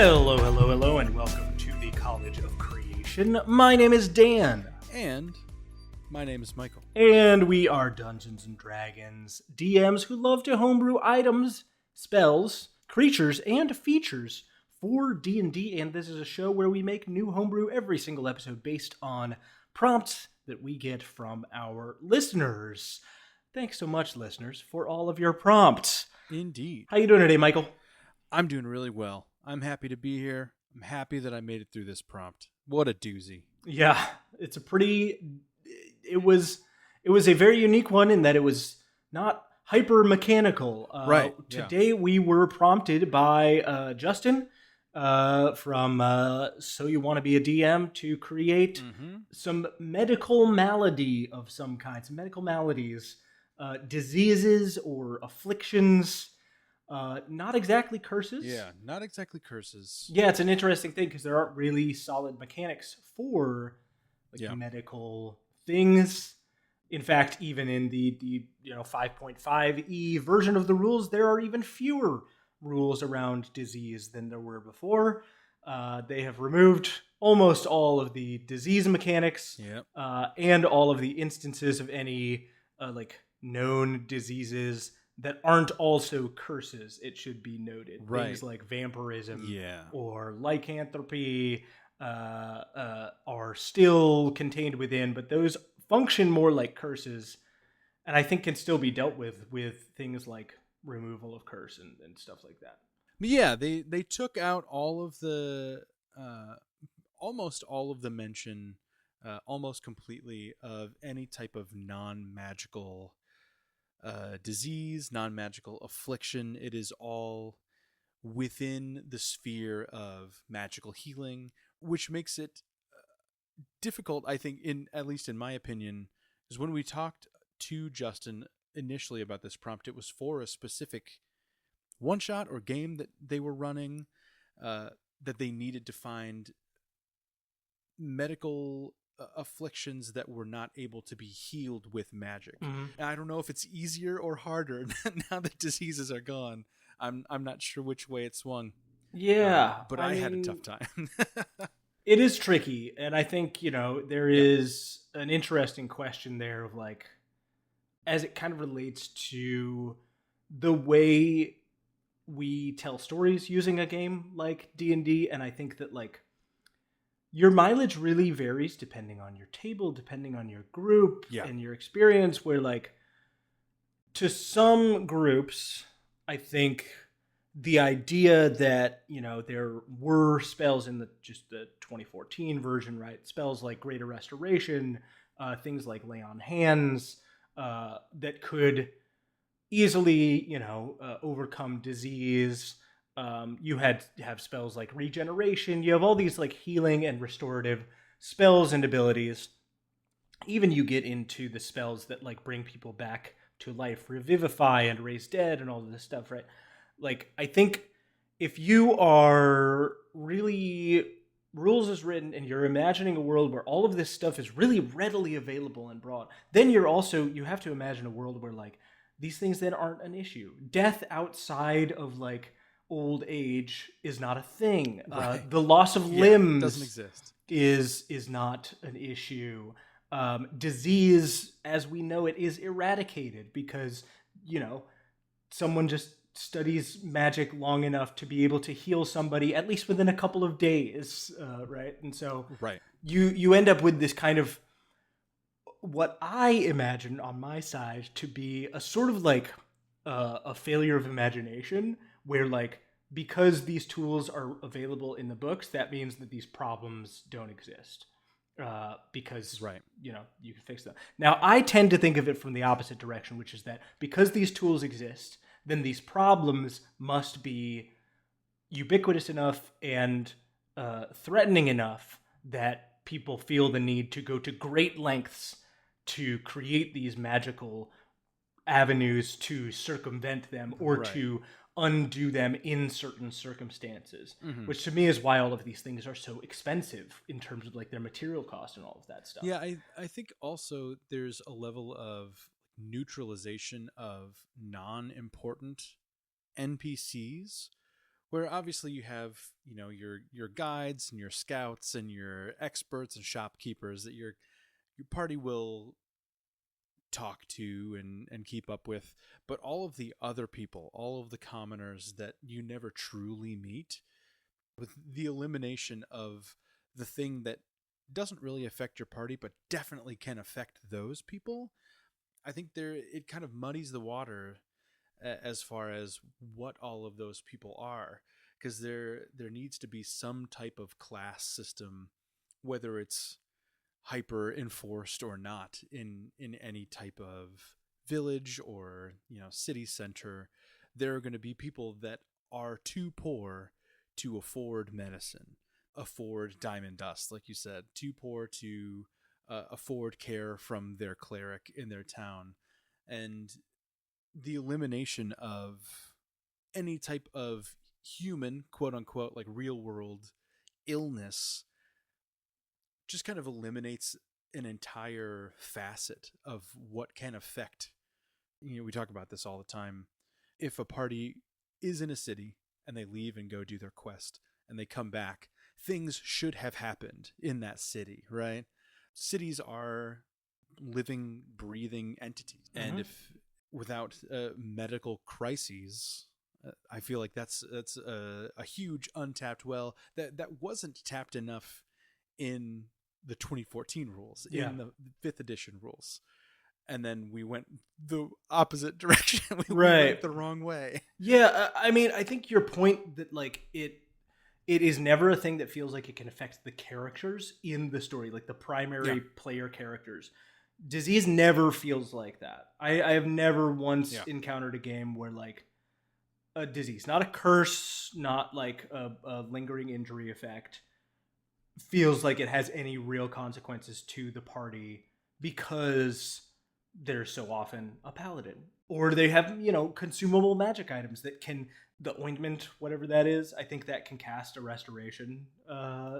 Hello, and welcome to the College of Creation. My name is Dan. And my name is Michael. And we are Dungeons & Dragons DMs who love to homebrew items, spells, creatures, and features for D&D. And this is a show where we make new homebrew every single episode based on prompts that we get from our listeners. Thanks so much, listeners, for all of your prompts. Indeed. How you doing today, Michael? I'm doing really well. I'm happy to be here. I'm happy that I made it through this prompt. What a doozy. Yeah, it's a pretty... It was a very unique one in that it was not hyper mechanical. Right. Today we were prompted by Justin from So You Want to Be a DM to create some medical malady of some kind, some medical maladies, diseases or afflictions. Not exactly curses. Yeah, not exactly curses. Yeah, it's an interesting thing because there aren't really solid mechanics for medical things. In fact, even in the 5.5e version of the rules, there are even fewer rules around disease than there were before. They have removed almost all of the disease mechanics and all of the instances of any known diseases that aren't also curses, it should be noted. Right. Things like vampirism or lycanthropy are still contained within, but those function more like curses, and I think can still be dealt with things like removal of curse and stuff like that. Yeah, they took out all of the almost all of the mention, almost completely, of any type of non-magical disease, non-magical affliction. It is all within the sphere of magical healing, which makes it difficult, I think, at least in my opinion, is when we talked to Justin initially about this prompt, it was for a specific one-shot or game that they were running, that they needed to find medical afflictions that were not able to be healed with magic. I don't know if it's easier or harder now that diseases are gone. I'm not sure which way it swung. Yeah, but I had a tough time. It is tricky, and I think there is an interesting question there of as it kind of relates to the way we tell stories using a game like D&D, and I think that your mileage really varies depending on your table, depending on your group and your experience, where to some groups, I think the idea that, there were spells in the 2014 version, right? Spells like Greater Restoration, things like Lay on Hands, that could easily, overcome disease. You have spells like regeneration. You have all these healing and restorative spells and abilities. Even you get into the spells that bring people back to life, revivify and raise dead and all of this stuff, right? I think if you are really rules is written and you're imagining a world where all of this stuff is really readily available and broad, then you have to imagine a world where these things then aren't an issue. Death outside of old age is not a thing. Right. The loss of limbs doesn't exist. Is not an issue. Disease, as we know it, is eradicated because someone just studies magic long enough to be able to heal somebody at least within a couple of days, right? And so you end up with this kind of what I imagine on my side to be a sort of a failure of imagination, where because these tools are available in the books, that means that these problems don't exist. Because you can fix them. Now, I tend to think of it from the opposite direction, which is that because these tools exist, then these problems must be ubiquitous enough and threatening enough that people feel the need to go to great lengths to create these magical avenues to circumvent them or to undo them in certain circumstances, which to me is why all of these things are so expensive in terms of their material cost and all of that stuff. Yeah, I think also there's a level of neutralization of non-important NPCs where obviously you have, your guides and your scouts and your experts and shopkeepers that your party will talk to and keep up with, but all of the other people, all of the commoners that you never truly meet, with the elimination of the thing that doesn't really affect your party but definitely can affect those people, I think it kind of muddies the water as far as what all of those people are, because there needs to be some type of class system, whether it's hyper enforced or not, in any type of village or city center. There are going to be people that are too poor to afford medicine, afford diamond dust, like you said, too poor to afford care from their cleric in their town. And the elimination of any type of human, quote unquote, like real world illness just kind of eliminates an entire facet of what can affect. We talk about this all the time. If a party is in a city and they leave and go do their quest and they come back, things should have happened in that city, right? Cities are living, breathing entities. Mm-hmm. And if without medical crises, I feel like that's a huge untapped well that wasn't tapped enough in the 2014 rules, in the 5th edition rules. And then we went the opposite direction. we went the wrong way. Yeah, I mean, I think your point that like it is never a thing that feels like it can affect the characters in the story, like the primary player characters. Disease never feels like that. I have never once encountered a game where like a disease, not a curse, not like a lingering injury effect, feels like it has any real consequences to the party because they're so often a paladin, or they have consumable magic items that can, the ointment, whatever that is, I think that can cast a restoration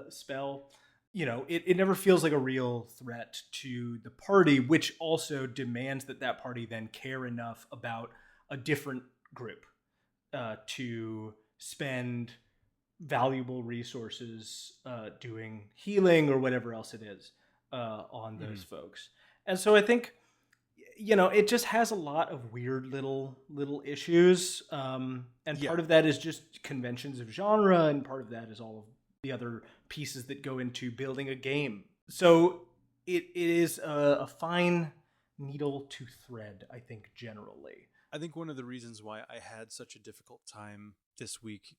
spell. It never feels like a real threat to the party, which also demands that party then care enough about a different group to spend valuable resources doing healing or whatever else it is on those folks. And so I think it just has a lot of weird little issues, and part of that is just conventions of genre, and part of that is all of the other pieces that go into building a game. So it is a fine needle to thread, I think, generally. I think one of the reasons why I had such a difficult time this week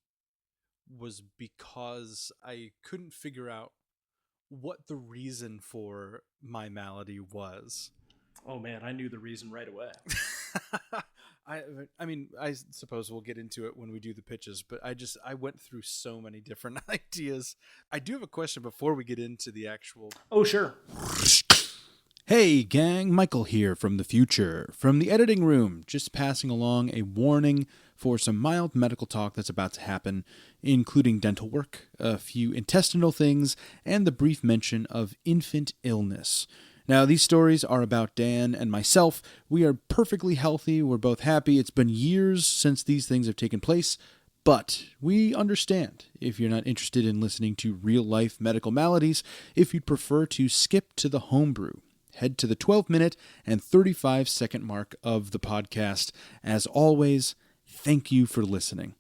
was because I couldn't figure out what the reason for my malady was. Oh man, I knew the reason right away. I mean, I suppose we'll get into it when we do the pitches, but I went through so many different ideas. I do have a question before we get into the actual... Oh, sure. Hey gang, Michael here from the future, from the editing room, just passing along a warning for some mild medical talk that's about to happen, including dental work, a few intestinal things, and the brief mention of infant illness. Now, these stories are about Dan and myself. We are perfectly healthy, we're both happy. It's been years since these things have taken place, but we understand if you're not interested in listening to real-life medical maladies, if you'd prefer to skip to the homebrew. Head to the 12-minute and 35-second mark of the podcast. As always, thank you for listening.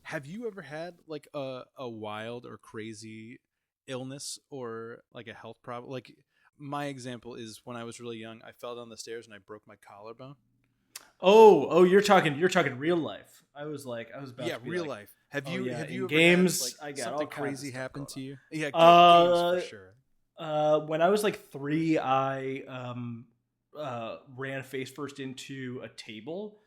Have you ever had like a wild or crazy illness or like a health problem? Like my example is when I was really young, I fell down the stairs and I broke my collarbone. Oh, you're talking real life. I was about to be real like, life. Have you in ever games? Had, like, I got something all kinds crazy of stuff happen to going you? Yeah, games for sure. When I was like 3, I ran face first into a table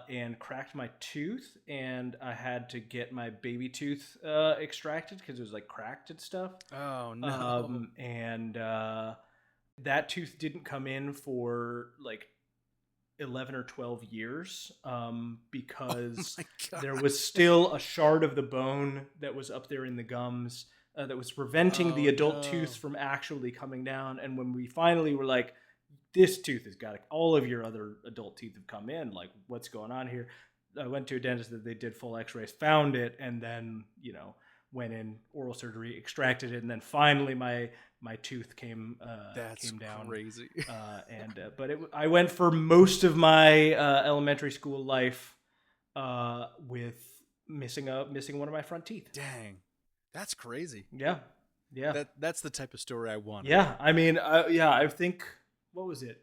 and cracked my tooth, and I had to get my baby tooth extracted because it was like cracked and stuff. Oh no! And that tooth didn't come in for like 11 or 12 years because there was still a shard of the bone that was up there in the gums that was preventing the adult tooth from actually coming down. And when we finally were like, this tooth has got all of your other adult teeth have come in, like what's going on here? I went to a dentist that they did full X-rays, found it, and then went in oral surgery, extracted it, and then finally my tooth came That's down. crazy. But I went for most of my elementary school life with missing one of my front teeth. Dang, that's crazy. Yeah. That's the type of story I want. Yeah, I mean, I think, what was it?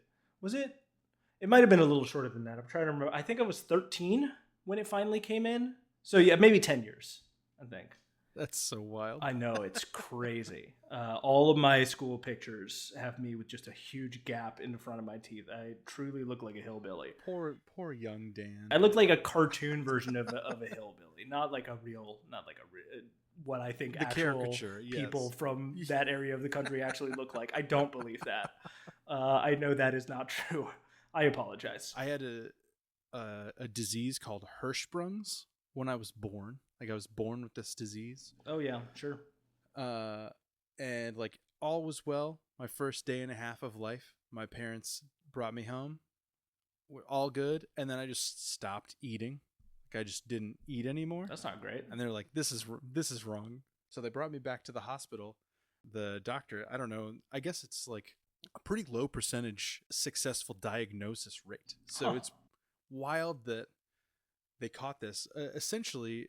It might have been a little shorter than that. I'm trying to remember. I think I was 13 when it finally came in. So yeah, maybe 10 years, I think. That's so wild. I know, it's crazy. All of my school pictures have me with just a huge gap in the front of my teeth. I truly look like a hillbilly. Poor young Dan. I look like a cartoon version of a hillbilly, not like a real what I think the actual caricature, yes. People from that area of the country actually look like. I don't believe that. I know that is not true. I apologize. I had a disease called Hirschsprung's when I was born. Like I was born with this disease. Oh yeah, sure. And like all was well. My first day and a half of life, my parents brought me home. We're all good, and then I just stopped eating. Like I just didn't eat anymore. That's not great. And they're like, "This is wrong." So they brought me back to the hospital. The doctor, I don't know. I guess it's like a pretty low percentage successful diagnosis rate. So It's wild that they caught this. Essentially,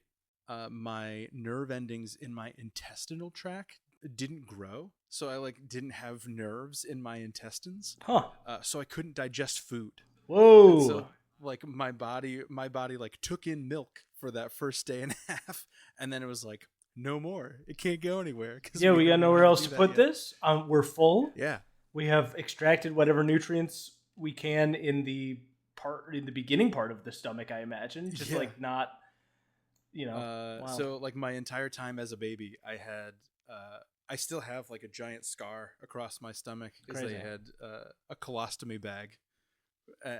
my nerve endings in my intestinal tract didn't grow, so I didn't have nerves in my intestines. So I couldn't digest food. Whoa! And so my body took in milk for that first day and a half, and then it was like, no more. It can't go anywhere. Yeah, we got nowhere else to put this. We're full. Yeah. We have extracted whatever nutrients we can in the beginning part of the stomach, I imagine. Just not, wow. So my entire time as a baby, I still have like a giant scar across my stomach because they had a colostomy bag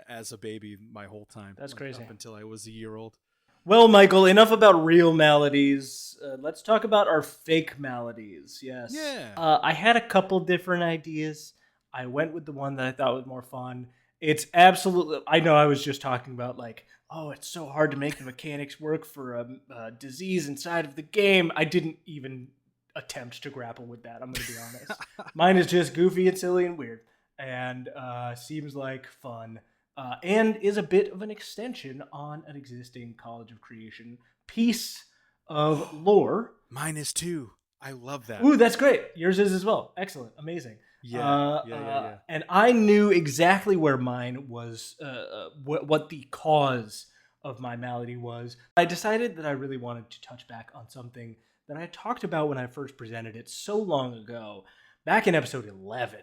as a baby my whole time. That's crazy. Up until I was a year old. Well, Michael, enough about real maladies. Let's talk about our fake maladies. Yes. Yeah. I had a couple different ideas. I went with the one that I thought was more fun. It's absolutely... I know I was just talking about it's so hard to make the mechanics work for a disease inside of the game. I didn't even attempt to grapple with that, I'm going to be honest. Mine is just goofy and silly and weird. And seems like fun. And is a bit of an extension on an existing College of Creation piece of lore. Mine is too. I love that. Ooh, that's great. Yours is as well. Excellent. Amazing. Yeah. And I knew exactly where mine was, what the cause of my malady was. I decided that I really wanted to touch back on something that I talked about when I first presented it so long ago. Back in episode 11,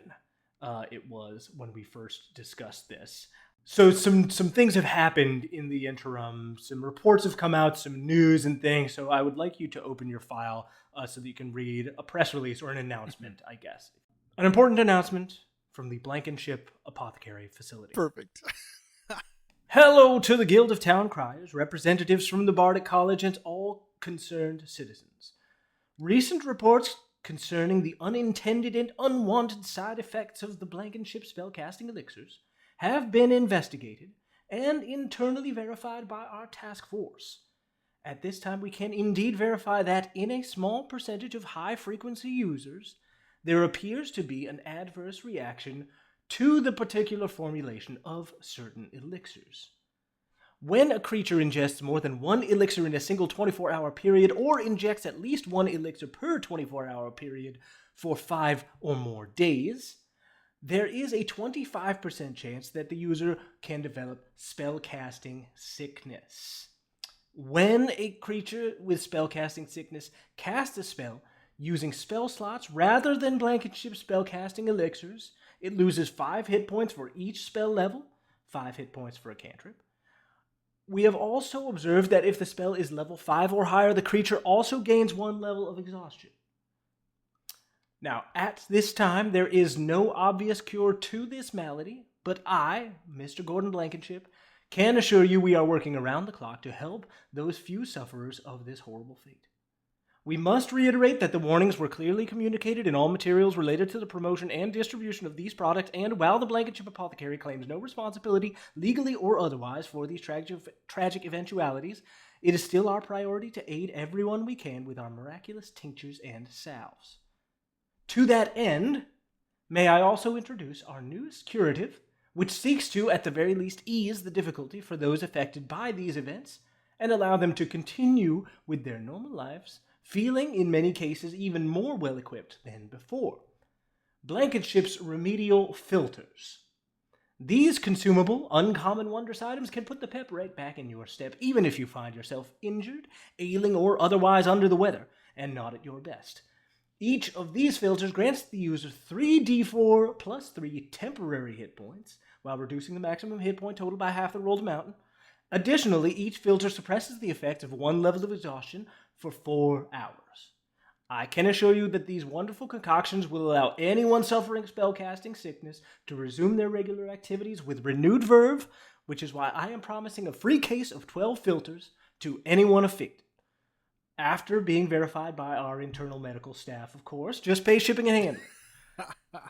it was when we first discussed this. So some things have happened in the interim. Some reports have come out, some news and things. So I would like you to open your file so that you can read a press release or an announcement, I guess. An important announcement from the Blankenship Apothecary Facility. Perfect. Hello to the Guild of Town Criers, representatives from the Bardic College, and all concerned citizens. Recent reports concerning the unintended and unwanted side effects of the Blankenship spellcasting elixirs have been investigated and internally verified by our task force. At this time, we can indeed verify that in a small percentage of high-frequency users, there appears to be an adverse reaction to the particular formulation of certain elixirs. When a creature ingests more than one elixir in a single 24-hour period or injects at least one elixir per 24-hour period for 5 or more days, there is a 25% chance that the user can develop spellcasting sickness. When a creature with spellcasting sickness casts a spell using spell slots rather than Blankenship spellcasting elixirs, it loses 5 hit points for each spell level, 5 hit points for a cantrip. We have also observed that if the spell is level 5 or higher, the creature also gains 1 level of exhaustion. Now, at this time, there is no obvious cure to this malady, but I, Mr. Gordon Blankenship, can assure you we are working around the clock to help those few sufferers of this horrible fate. We must reiterate that the warnings were clearly communicated in all materials related to the promotion and distribution of these products, and while the Blankenship Apothecary claims no responsibility, legally or otherwise, for these tragic eventualities, it is still our priority to aid everyone we can with our miraculous tinctures and salves. To that end, may I also introduce our newest curative, which seeks to, at the very least, ease the difficulty for those affected by these events and allow them to continue with their normal lives, feeling, in many cases, even more well equipped than before. Blankenship's remedial filters. These consumable, uncommon wondrous items can put the pep right back in your step, even if you find yourself injured, ailing, or otherwise under the weather, and not at your best. Each of these filters grants the user 3d4 plus 3 temporary hit points, while reducing the maximum hit point total by half the rolled amount. Additionally, each filter suppresses the effects of one level of exhaustion for 4 hours. I can assure you that these wonderful concoctions will allow anyone suffering spellcasting sickness to resume their regular activities with renewed verve, which is why I am promising a free case of 12 filters to anyone affected. After being verified by our internal medical staff, of course. Just pay shipping and handling.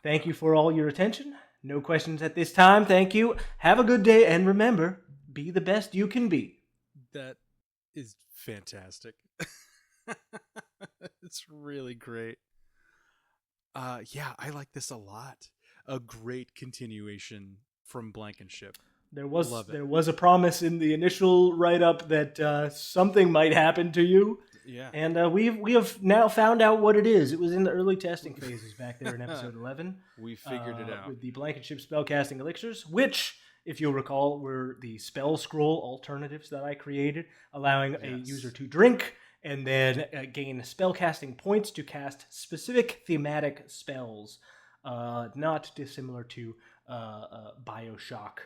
Thank you for all your attention. No questions at this time. Thank you. Have a good day, and remember, be the best you can be. That is fantastic. It's really great. Yeah, I like this a lot. A great continuation from Blankenship. There was a promise in the initial write-up that something might happen to you. Yeah. And we have now found out what it is. It was in the early testing phases back there in episode 11. We figured it out. With the Blankenship spellcasting elixirs, which, if you'll recall, were the spell scroll alternatives that I created, allowing a user to drink and then gain spellcasting points to cast specific thematic spells, not dissimilar to Bioshock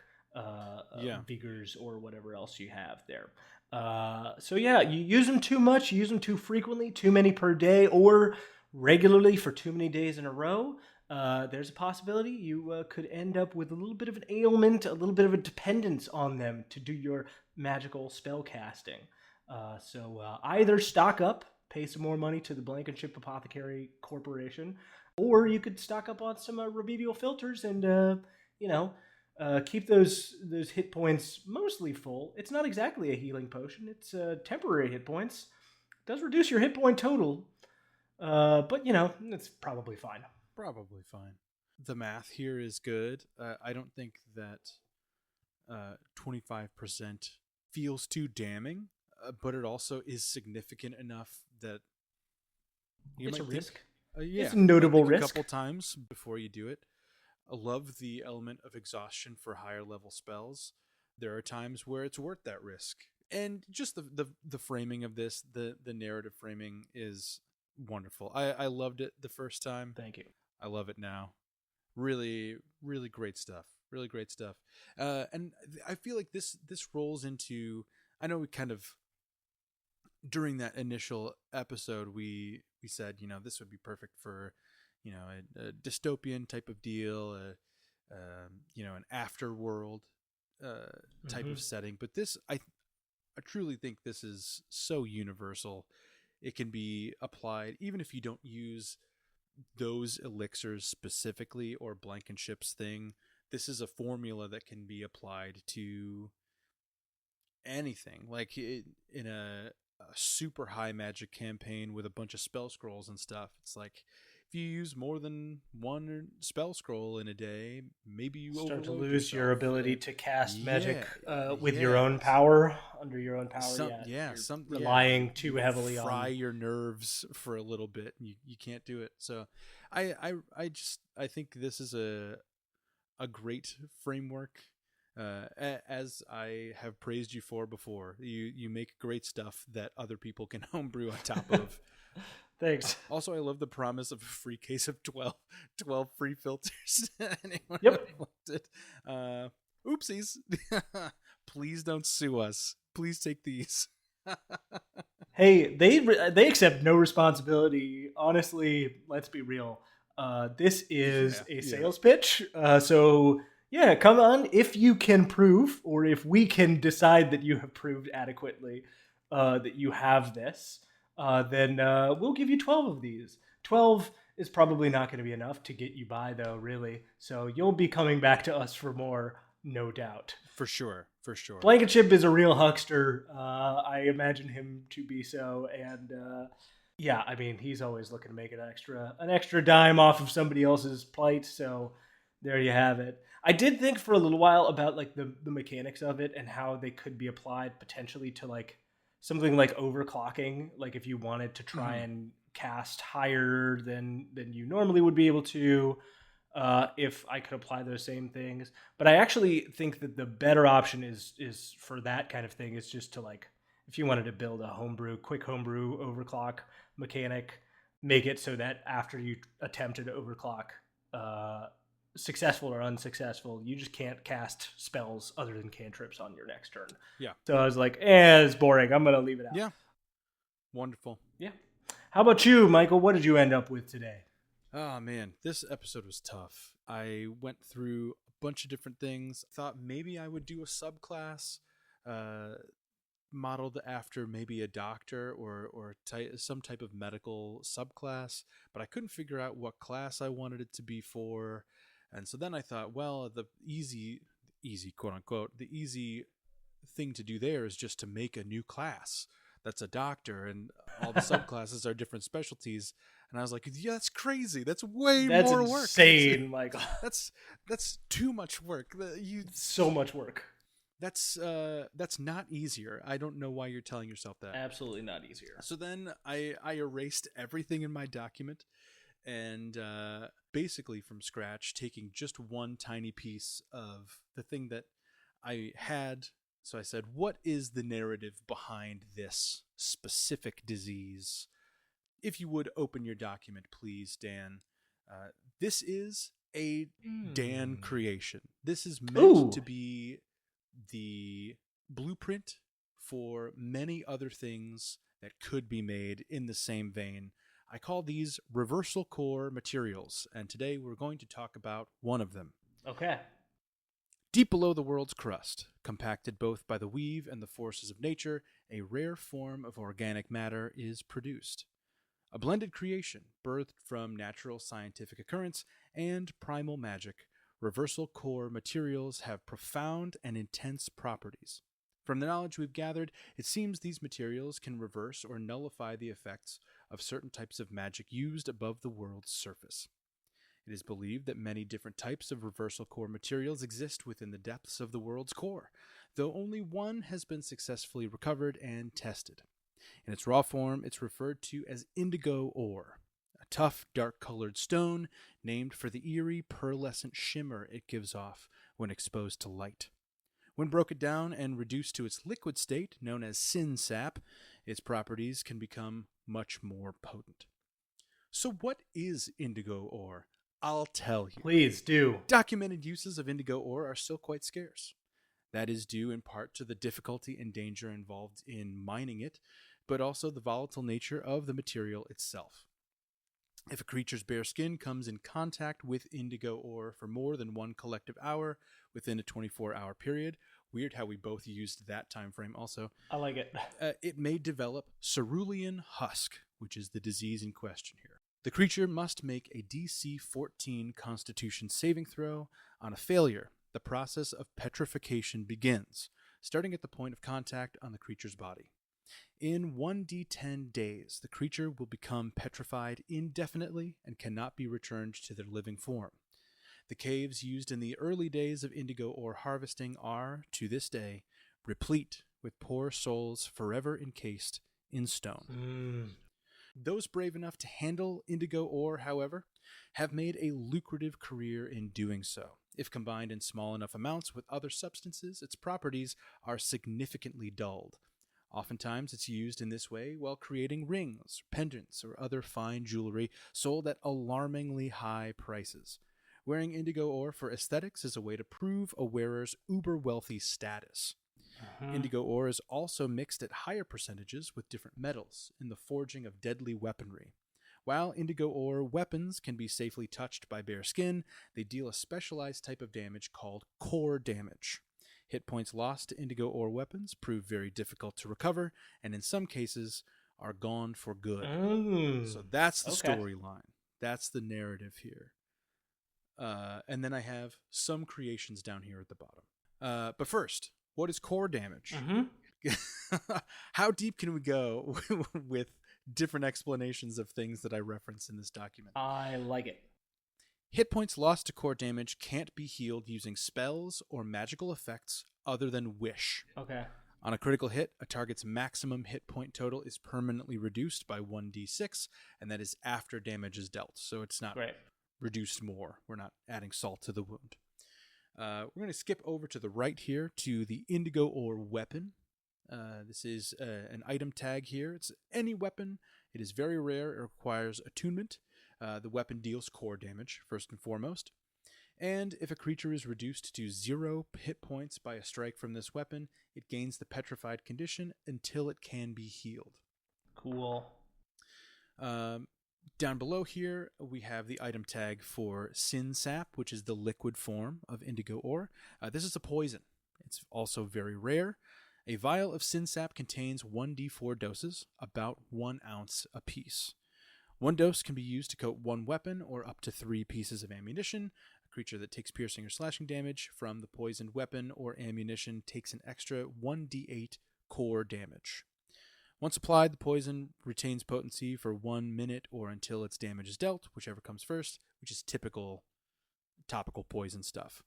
vigors or whatever else you have there. So yeah, you use them too much, you use them too frequently, too many per day, or regularly for too many days in a row. There's a possibility you could end up with a little bit of an ailment, a little bit of a dependence on them to do your magical spell casting. So either stock up, pay some more money to the Blankenship Apothecary Corporation, or you could stock up on some remedial filters and, keep those hit points mostly full. It's not exactly a healing potion. It's temporary hit points. It does reduce your hit point total, but, it's probably fine. Probably fine. The math here is good. I don't think that 25% feels too damning, but it also is significant enough that you it's might a risk. It's a notable risk. A couple times before you do it. I love the element of exhaustion for higher level spells. There are times where it's worth that risk. And just the framing of this, the narrative framing is wonderful. I loved it the first time. Thank you. I love it now. Really, really great stuff. Really great stuff. And I feel like this rolls into, I know we kind of, during that initial episode, we said, this would be perfect for, a dystopian type of deal, an afterworld type of setting. But this, I truly think this is so universal. It can be applied, even if you don't use those elixirs specifically or Blankenship's thing. This is a formula that can be applied to anything. Like in a super high magic campaign with a bunch of spell scrolls and stuff, it's like, if you use more than one spell scroll in a day, maybe you start to lose yourself. Your ability to cast magic with your own power, under your own power. Relying too heavily on fry your nerves for a little bit. You can't do it. So I think this is a great framework. As I have praised you for before, you make great stuff that other people can homebrew on top of. Thanks. Also, I love the promise of a free case of 12 free filters. Anyone wanted. Oopsies. Please don't sue us. Please take these. Hey, they accept no responsibility. Honestly, let's be real. This is a sales pitch. So yeah, come on. If you can prove, or if we can decide that you have proved adequately that you have this, then we'll give you 12 of these. 12 is probably not going to be enough to get you by, though, really. So you'll be coming back to us for more, no doubt. For sure, for sure. Blankenship is a real huckster. I imagine him to be so, and yeah, I mean, he's always looking to make an extra dime off of somebody else's plight. So there you have it. I did think for a little while about like the mechanics of it and how they could be applied potentially to like something like overclocking. Like if you wanted to try and cast higher than you normally would be able to, if I could apply those same things. But I actually think that the better option is for that kind of thing is just to like if you wanted to build a quick homebrew overclock mechanic, make it so that after you attempted to overclock, successful or unsuccessful, you just can't cast spells other than cantrips on your next turn. Yeah. So I was like, it's boring. I'm gonna leave it out. Yeah. Wonderful. Yeah. How about you, Michael? What did you end up with today? Oh man, this episode was tough. I went through a bunch of different things. Thought maybe I would do a subclass modeled after maybe a doctor or some type of medical subclass, but I couldn't figure out what class I wanted it to be for. And so then I thought, well, the easy quote unquote, the easy thing to do there is just to make a new class that's a doctor, and all the subclasses are different specialties. And I was like, yeah, that's crazy. That's way more work. That's insane, Michael. That's too much work. So much work. That's not easier. I don't know why you're telling yourself that. Absolutely not easier. So then I erased everything in my document and basically from scratch, taking just one tiny piece of the thing that I had. So I said, what is the narrative behind this specific disease? If you would open your document, please, Dan. This is a Dan creation. This is meant to be the blueprint for many other things that could be made in the same vein. I call these reversal core materials, and today we're going to talk about one of them. Okay. Deep below the world's crust, compacted both by the weave and the forces of nature, a rare form of organic matter is produced. A blended creation, birthed from natural scientific occurrence and primal magic, reversal core materials have profound and intense properties. From the knowledge we've gathered, it seems these materials can reverse or nullify the effects of certain types of magic used above the world's surface. It is believed that many different types of reversal core materials exist within the depths of the world's core, though only one has been successfully recovered and tested. In its raw form, it's referred to as indigo ore, a tough, dark-colored stone named for the eerie, pearlescent shimmer it gives off when exposed to light. When broken down and reduced to its liquid state, known as sin sap, its properties can become much more potent. So what is indigo ore? I'll tell you. Please do. Documented uses of indigo ore are still quite scarce. That is due in part to the difficulty and danger involved in mining it, but also the volatile nature of the material itself. If a creature's bare skin comes in contact with indigo ore for more than one collective hour within a 24-hour period, weird how we both used that time frame also, I like it. It may develop cerulean husk, which is the disease in question here. The creature must make a DC 14 Constitution saving throw. On a failure, the process of petrification begins, starting at the point of contact on the creature's body. In 1d10 days, the creature will become petrified indefinitely and cannot be returned to their living form. The caves used in the early days of indigo ore harvesting are, to this day, replete with poor souls forever encased in stone. Those brave enough to handle indigo ore, however, have made a lucrative career in doing so. If combined in small enough amounts with other substances, its properties are significantly dulled. Oftentimes, it's used in this way while creating rings, pendants, or other fine jewelry sold at alarmingly high prices. Wearing indigo ore for aesthetics is a way to prove a wearer's uber-wealthy status. Indigo ore is also mixed at higher percentages with different metals in the forging of deadly weaponry. While indigo ore weapons can be safely touched by bare skin, they deal a specialized type of damage called core damage. Hit points lost to indigo ore weapons prove very difficult to recover, and in some cases are gone for good. So Mm. that's the Okay. storyline. That's the narrative here. And then I have some creations down here at the bottom. But first, what is core damage? Mm-hmm. How deep can we go with different explanations of things that I reference in this document? I like it. Hit points lost to core damage can't be healed using spells or magical effects other than wish. Okay. On a critical hit, a target's maximum hit point total is permanently reduced by 1d6, and that is after damage is dealt. So it's not Great. reduced more. We're not adding salt to the wound. We're going to skip over to the right here to the indigo ore weapon. This is an item tag here. It's any weapon. It is very rare. It requires attunement. The weapon deals core damage, first and foremost. And if a creature is reduced to 0 hit points by a strike from this weapon, it gains the petrified condition until it can be healed. Cool. Down below here, we have the item tag for Sin Sap, which is the liquid form of indigo ore. This is a poison. It's also very rare. A vial of Sin Sap contains 1d4 doses, about 1 ounce apiece. 1 dose can be used to coat 1 weapon or up to 3 pieces of ammunition. A creature that takes piercing or slashing damage from the poisoned weapon or ammunition takes an extra 1d8 core damage. Once applied, the poison retains potency for 1 minute or until its damage is dealt, whichever comes first, which is typical topical poison stuff.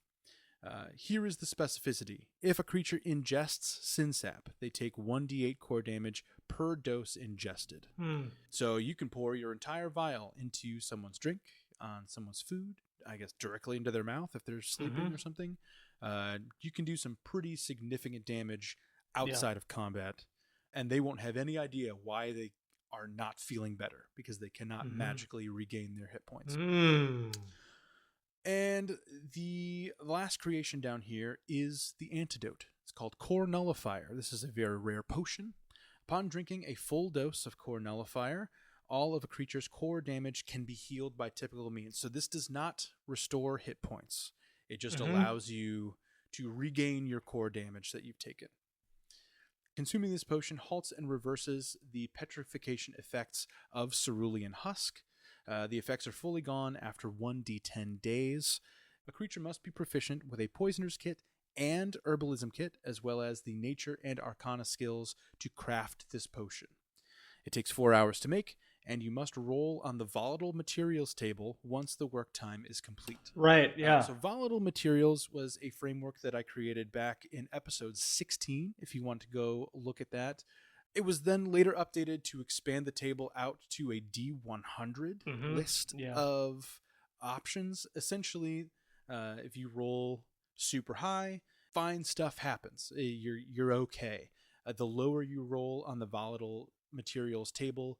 Here is the specificity. If a creature ingests Sin Sap, they take 1d8 core damage per dose ingested. So you can pour your entire vial into someone's drink, on someone's food, I guess directly into their mouth if they're sleeping or something. You can do some pretty significant damage outside of combat, and they won't have any idea why they are not feeling better because they cannot magically regain their hit points. And the last creation down here is the antidote. It's called Core Nullifier. This is a very rare potion. Upon drinking a full dose of Core Nullifier, all of a creature's core damage can be healed by typical means. So this does not restore hit points. It just allows you to regain your core damage that you've taken. Consuming this potion halts and reverses the petrification effects of cerulean husk. The effects are fully gone after 1d10 days. A creature must be proficient with a poisoner's kit and herbalism kit, as well as the nature and arcana skills to craft this potion. It takes 4 hours to make, and you must roll on the volatile materials table once the work time is complete. Right, yeah. So volatile materials was a framework that I created back in episode 16, if you want to go look at that. It was then later updated to expand the table out to a D100 list of options. Essentially, if you roll super high, fine stuff happens. You're okay. The lower you roll on the volatile materials table,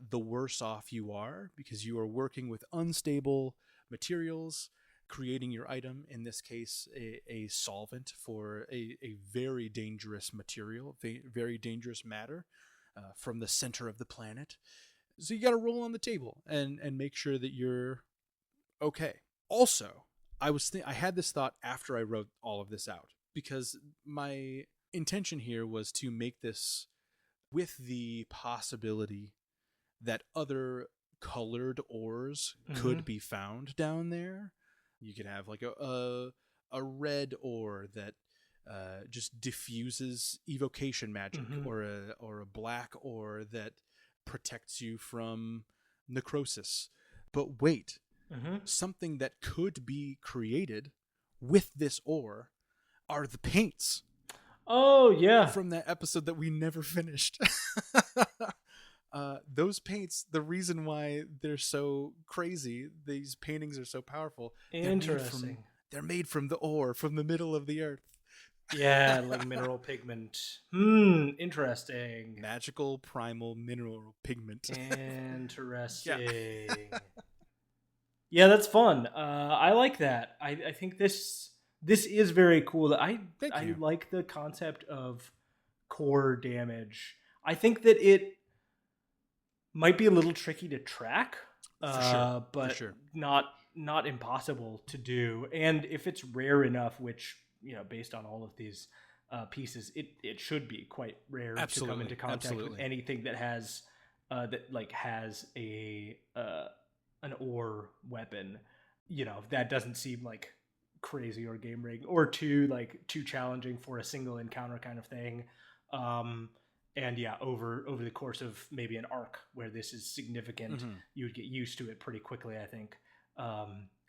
the worse off you are because you are working with unstable materials, creating your item, in this case, a solvent for a very dangerous material, very dangerous matter from the center of the planet. So you got to roll on the table and make sure that you're okay. Also, I had this thought after I wrote all of this out because my intention here was to make this with the possibility that other colored ores could be found down there. You could have like a red ore that just diffuses evocation magic, or a black ore that protects you from necrosis. But wait, something that could be created with this ore are the paints. Oh, yeah. From that episode that we never finished. Those paints, the reason why they're so crazy, these paintings are so powerful. Interesting. They're made from the ore, from the middle of the earth. Yeah, like mineral pigment. Interesting. Magical primal mineral pigment. Interesting. Yeah, that's fun. I like that. I think this is very cool. I like the concept of core damage. I think that it might be a little tricky to track, but not impossible to do. And if it's rare enough, which, based on all of these pieces, it should be quite rare to come into Absolutely, contact with absolutely. anything that has has a an ore weapon. That doesn't seem like crazy or game rigged or too challenging for a single encounter kind of thing. Um, and yeah, over the course of maybe an arc where this is significant, Hmm. you would get used to it pretty quickly, I think.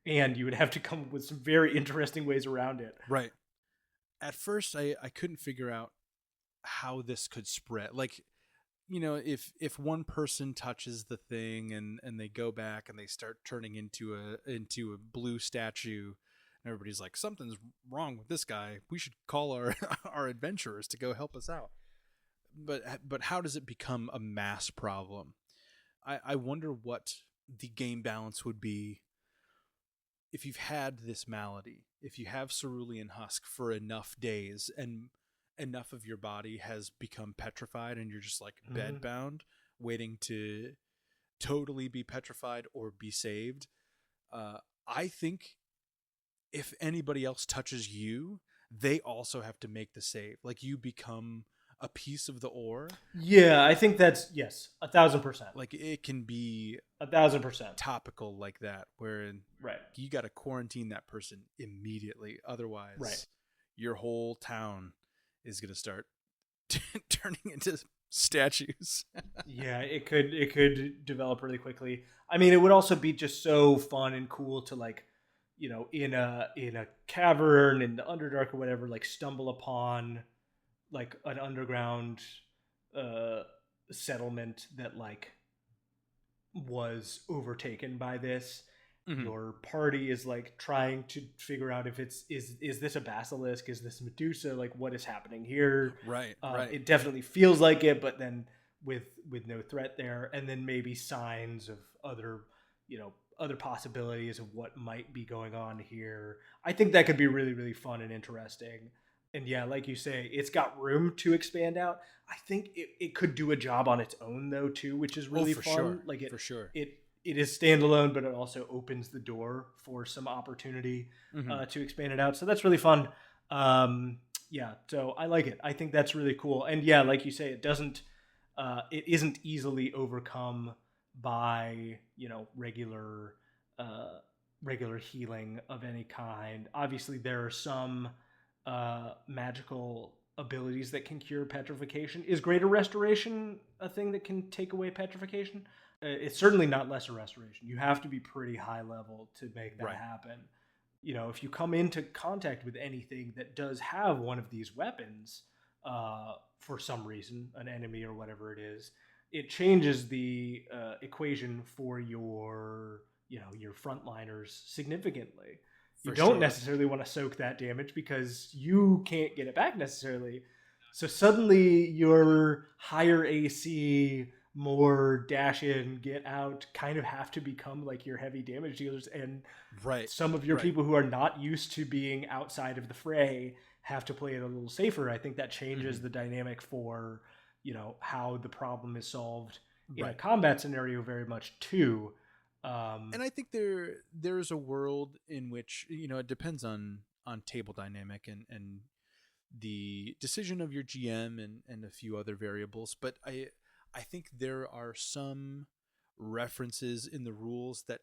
And you would have to come up with some very interesting ways around it. Right. At first, I couldn't figure out how this could spread. Like, if one person touches the thing and they go back and they start turning into a blue statue, and everybody's like, something's wrong with this guy. We should call our our adventurers to go help us out. But how does it become a mass problem? I wonder what the game balance would be if you've had this malady, if you have cerulean husk for enough days and enough of your body has become petrified and you're just like Mm-hmm. bedbound, waiting to totally be petrified or be saved. Uh, I think if anybody else touches you, they also have to make the save. Like you become a piece of the ore. Yeah, I think that's yes, 1,000%, Like it can be 1,000%. topical like that, where Right, you got to quarantine that person immediately. right. Otherwise, your whole town is going to start turning into statues. Yeah, it could develop really quickly. I mean, it would also be just so fun and cool to like, in a cavern in the Underdark or whatever, like stumble upon like an underground uh settlement that like was overtaken by this. Hmm. Your party is like trying to figure out if is this a basilisk, is this Medusa, like what is happening here. Right, right. It definitely feels like it, but then with no threat there, and then maybe signs of other possibilities of what might be going on here. I think that could be really really fun and interesting. And yeah, like you say, it's got room to expand out. I think it could do a job on its own though too, which is Oh, really for fun. sure, Like for sure. it is standalone, but it also opens the door for some opportunity Hmm. to expand it out. So that's really fun. Um, yeah, so I like it. I think that's really cool. And yeah, like you say, it isn't easily overcome by regular uh, regular healing of any kind. Obviously, there are some magical abilities that can cure petrification. Is greater restoration a thing that can take away petrification? It's certainly not lesser restoration. You have to be pretty high level to make that Right. happen. If you come into contact with anything that does have one of these weapons, for some reason, an enemy or whatever it is, it changes the equation for your frontliners significantly. You For don't sure. necessarily want to soak that damage because you can't get it back necessarily. So suddenly your higher AC, more dash in, get out kind of have to become like your heavy damage dealers, and Right, some of your right. people who are not used to being outside of the fray have to play it a little safer. I think that changes Hmm. the dynamic for how the problem is solved in a Right. combat scenario very much too. um And I think there's a world in which it depends on table dynamic and the decision of your GM and a few other variables. But I think there are some references in the rules that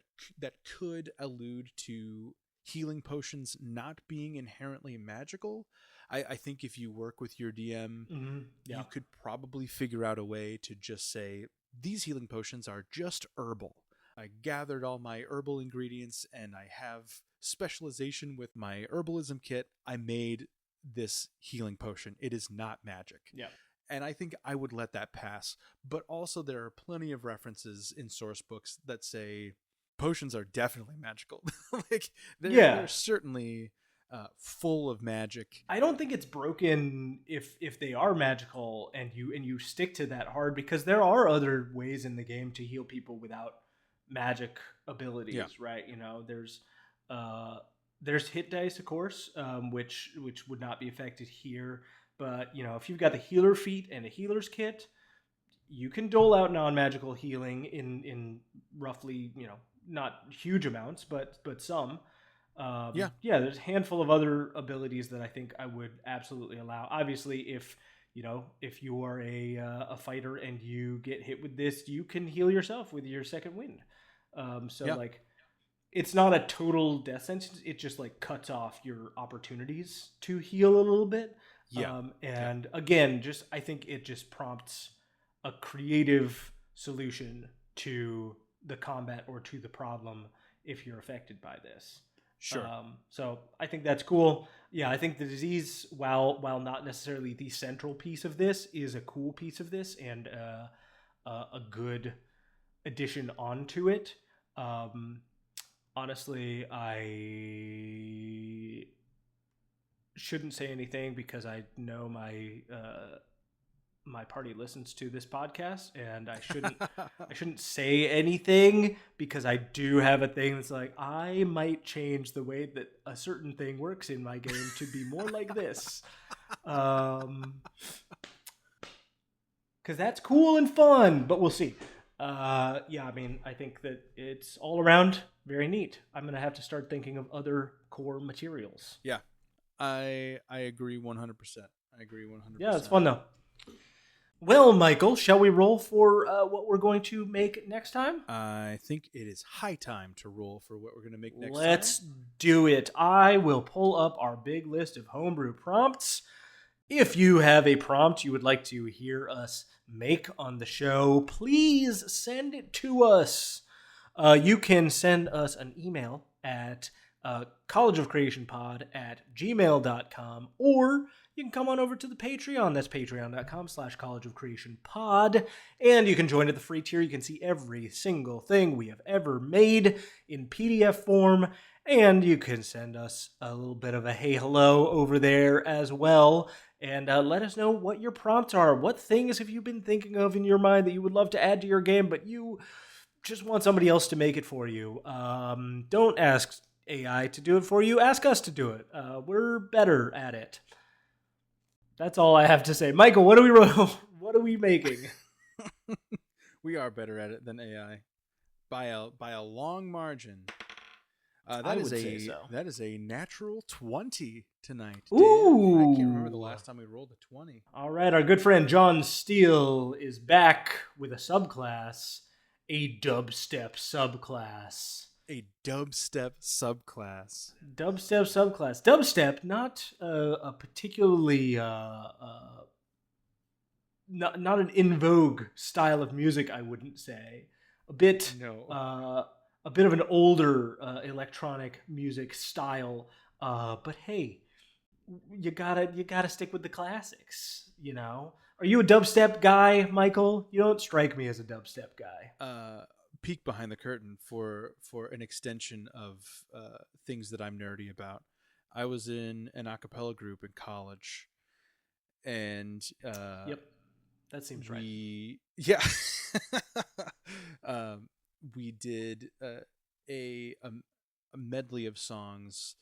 could allude to healing potions not being inherently magical. I think if you work with your DM, yeah. you could probably figure out a way to just say these healing potions are just herbal. I gathered all my herbal ingredients and I have specialization with my herbalism kit. I made this healing potion. It is not magic. Yeah. And I think I would let that pass. But also, there are plenty of references in source books that say potions are definitely magical. Like they're Yeah, certainly full of magic. I don't think it's broken if they are magical and you stick to that hard, because there are other ways in the game to heal people without magic Yeah, abilities, right? Uh, there's hit dice, of course, which would not be affected here. But if you've got the healer feat and a healer's kit, you can dole out non-magical healing in roughly not huge amounts, but some. Yeah. Yeah, there's a handful of other abilities that I think I would absolutely allow. Obviously, if you are a fighter and you get hit with this, you can heal yourself with your second wind. So Yeah. like, it's not a total death sentence. It just like cuts off your opportunities to heal a little bit. Yeah. Yeah. And again, just I think it just prompts a creative solution to the combat or to the problem if you're affected by this. Sure. So I think that's cool. Yeah, I think the disease, while not necessarily the central piece of this, is a cool piece of this and a good addition onto it. Um, Honestly, I shouldn't say anything because I know my party listens to this podcast, and I shouldn't say anything because I do have a thing that's like I might change the way that a certain thing works in my game to be more like this. Because that's cool and fun, but we'll see. Yeah, I mean, I think that it's all around very neat. I'm gonna have to start thinking of other core materials. Yeah. I agree 100%. I agree Yeah, it's 100%. fun though. Well, Michael, shall we roll for what we're going to make next time? I think it is high time to roll for what we're going to make next Let's time. do it. I will pull up our big list of homebrew prompts. If you have a prompt you would like to hear us make on the show, please send it to us. You can send us an email at collegeofcreationpod@gmail.com, or you can come on over to the Patreon. That's patreon.com/collegeofcreationpod. And you can join at the free tier. You can see every single thing we have ever made in PDF form. And you can send us a little bit of a hey hello over there as well. And let us know what your prompts are. What things have you been thinking of in your mind that you would love to add to your game, but you just want somebody else to make it for you? Don't ask AI to do it for you. Ask us to do it. We're better at it. That's all I have to say. Michael, what are we what are we making? We are better at it than AI by a long margin. I would say so. That is a natural 20 tonight. Ooh. Dan, I can't remember the last time we rolled a 20. All right, our good friend John Steele is back with a subclass, a dubstep subclass. A dubstep subclass. Dubstep subclass. Dubstep, not a particularly not an in vogue style of music, I wouldn't say. A bit a bit of an older electronic music style. But hey, you gotta stick with the classics. You know, are you a dubstep guy, Michael? You don't strike me as a dubstep guy. Peek behind the curtain for an extension of things that I'm nerdy about. I was in an a cappella group in college, and Yep, that seems right. Yeah, we did a medley of songs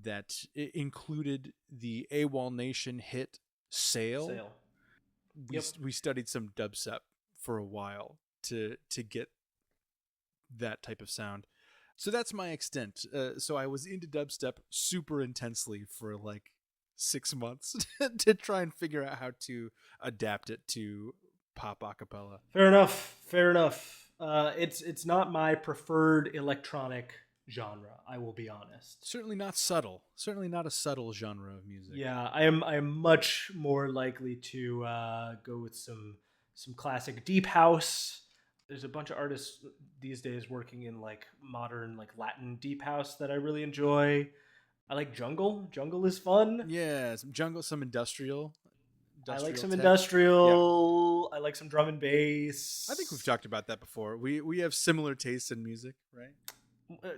that included the AWOL Nation hit "Sail." We studied some dubstep for a while to get that type of sound. So that's my extent. So I was into dubstep super intensely for like 6 months to try and figure out how to adapt it to pop acapella. Fair enough. Fair enough. It's not my preferred electronic genre. I will be honest. Certainly not subtle. Certainly not a subtle genre of music. Yeah, I am much more likely to go with some classic deep house. There's a bunch of artists these days working in like modern like Latin deep house that I really enjoy. I like jungle. Jungle is fun. Yeah, some jungle, some industrial. I like some tech. industrial. Yeah. I like some drum and bass. I think we've talked about that before. We have similar tastes in music, right?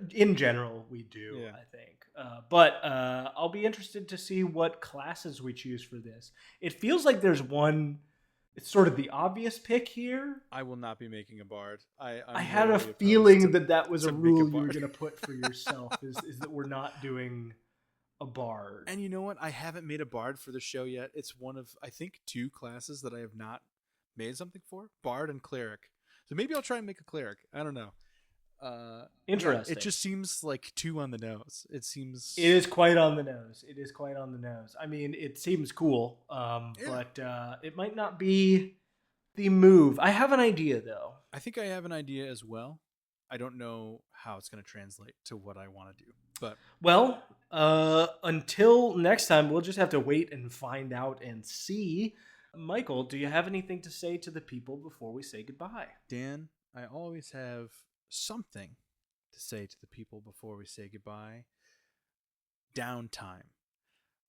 In general, we do, yeah. I think. But I'll be interested to see what classes we choose for this. It feels like there's one. It's sort of the obvious pick here. I will not be making a bard. I had a feeling that was a rule you were going to put for yourself, is that we're not doing a bard. And you know what? I haven't made a bard for the show yet. It's one of, I think, 2 classes that I have not made something for. Bard and cleric. So maybe I'll try and make a cleric. I don't know. Yeah, it Interesting. just seems like too on the nose. It It is seems, quite on the nose. It is quite on the nose. I mean, it seems cool, yeah. but it might not be the move. I have an idea though. I think I have an idea as well. I don't know how it's going to translate to what I want to do, but Well, until next time, we'll just have to wait and find out and see. Michael, do you have anything to say to the people before we say goodbye? Dan, I always have something to say to the people before we say goodbye. Downtime.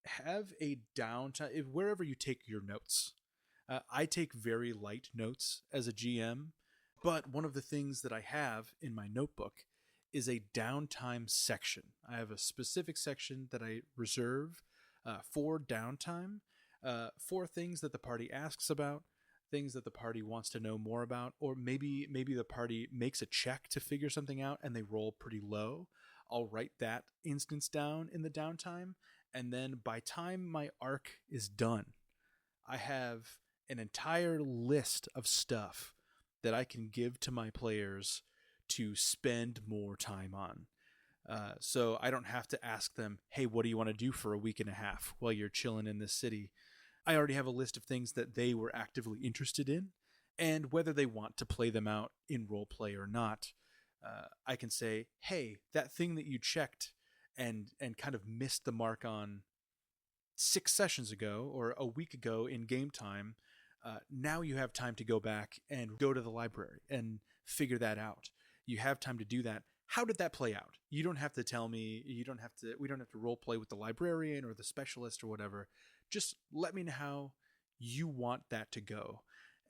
Have a downtime wherever you take your notes. I take very light notes as a GM, but one of the things that I have in my notebook is a downtime section. I have a specific section that I reserve for downtime, for things that the party asks about, things that the party wants to know more about, or maybe the party makes a check to figure something out and they roll pretty low. I'll write that instance down in the downtime, and then by time my arc is done, I have an entire list of stuff that I can give to my players to spend more time on. So I don't have to ask them, hey, what do you want to do for a week and a half while you're chilling in this city? I already have a list of things that they were actively interested in, and whether they want to play them out in role play or not, I can say, hey, that thing that you checked and kind of missed the mark on 6 sessions ago or a week ago in game time, now you have time to go back and go to the library and figure that out. You have time to do that. How did that play out? You don't have to tell me. We don't have to role play with the librarian or the specialist or whatever. Just let me know how you want that to go,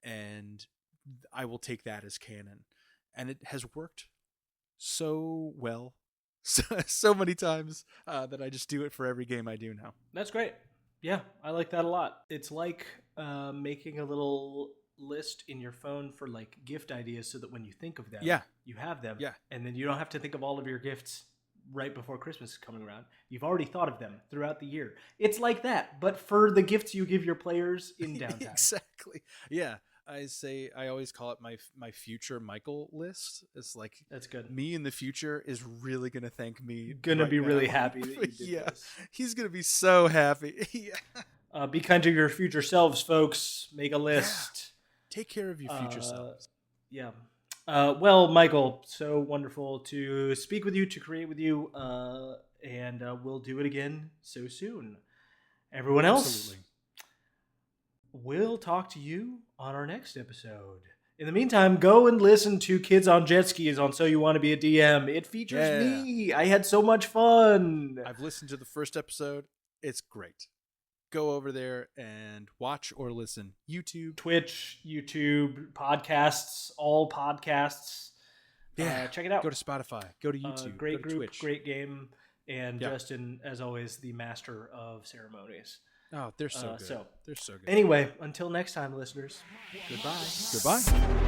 and I will take that as canon. And it has worked so well, so many times that I just do it for every game I do now. That's great. Yeah, I like that a lot. It's like making a little list in your phone for like gift ideas so that when you think of them, Yeah, you have them. yeah, And then you don't have to think of all of your gifts right before Christmas is coming around. You've already thought of them throughout the year. It's like that, but for the gifts you give your players in downtime. exactly. Yeah, I always call it my future Michael list. It's like That's good. me in the future is really gonna thank me. Gonna Right be now. really happy that you did Yeah, this. he's gonna be so happy. Yeah. Be kind to your future selves, folks. Make a list. Take care of your future Uh, selves. yeah. Well, Michael, so wonderful to speak with you, to create with you, and we'll do it again so soon. Everyone else, Absolutely. we'll talk to you on our next episode. In the meantime, go and listen to Kids on Jet Skis on So You Want to Be a DM. It features Yeah. me. I had so much fun. I've listened to the first episode. It's great. Go over there and watch or listen. YouTube. Twitch, YouTube, podcasts, all podcasts. Yeah. Check it out. Go to Spotify. Go to YouTube. Great go to group, Twitch. great game, and Yeah. Justin, as always, the master of ceremonies. Oh, they're so good. So, They're so good. anyway, until next time, listeners, goodbye. Goodbye.